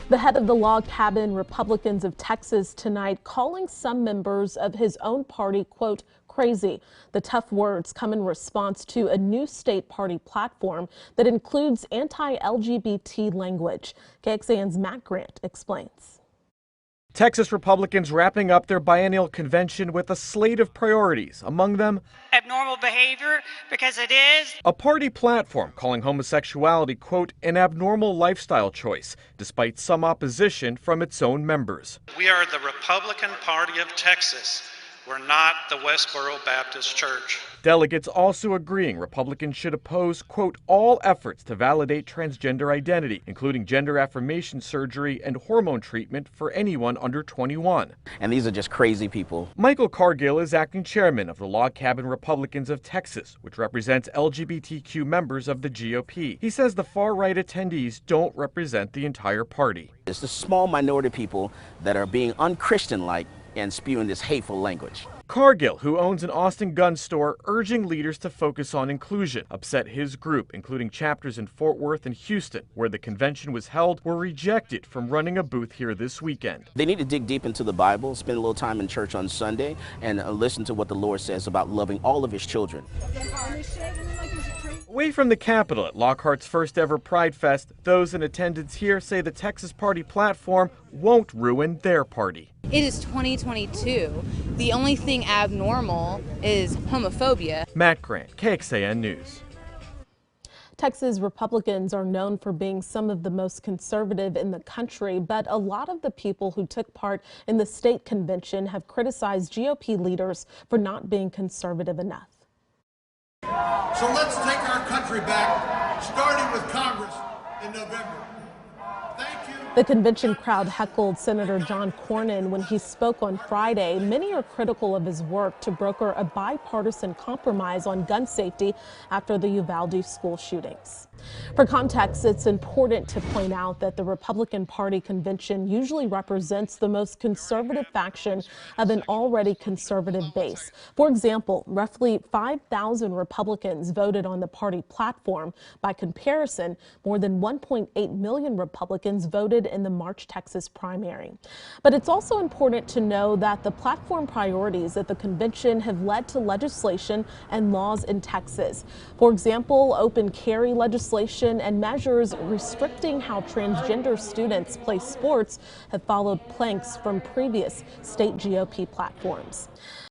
The head of the Log Cabin Republicans of Texas tonight calling some members of his own party, quote, crazy. The tough words come in response to a new state party platform that includes anti-LGBT language. KXAN's Matt Grant explains. Texas Republicans wrapping up their biennial convention with a slate of priorities, among them abnormal behavior, because it is. A party platform calling homosexuality, quote, an abnormal lifestyle choice, despite some opposition from its own members. We are the Republican Party of Texas. We're not the Westboro Baptist Church. Delegates also agreeing Republicans should oppose, quote, all efforts to validate transgender identity, including gender affirmation surgery and hormone treatment for anyone under 21. And these are just crazy people. Michael Cargill is acting chairman of the Log Cabin Republicans of Texas, which represents LGBTQ members of the GOP. He says the far-right attendees don't represent the entire party. It's the small minority of people that are being unchristian-like and spewing this hateful language. Cargill, who owns an Austin gun store, urging leaders to focus on inclusion, upset his group, including chapters in Fort Worth and Houston, where the convention was held, were rejected from running a booth here this weekend. They need to dig deep into the Bible, spend a little time in church on Sunday, and listen to what the Lord says about loving all of his children. Away from the Capitol at Lockhart's first ever Pride Fest, those in attendance here say the Texas Party platform won't ruin their party. It is 2022. The only thing abnormal is homophobia. Matt Grant, KXAN News. Texas Republicans are known for being some of the most conservative in the country, but a lot of the people who took part in the state convention have criticized GOP leaders for not being conservative enough. So let's take our country back, starting with Congress in November. Thank you. The convention crowd heckled Senator John Cornyn when he spoke on Friday. Many are critical of his work to broker a bipartisan compromise on gun safety after the Uvalde school shootings. For context, it's important to point out that the Republican Party convention usually represents the most conservative faction of an already conservative base. For example, roughly 5,000 Republicans voted on the party platform. By comparison, more than 1.8 million Republicans voted in the March Texas primary. But it's also important to know that the platform priorities at the convention have led to legislation and laws in Texas. For example, open carry legislation and measures restricting how transgender students play sports have followed planks from previous state GOP platforms.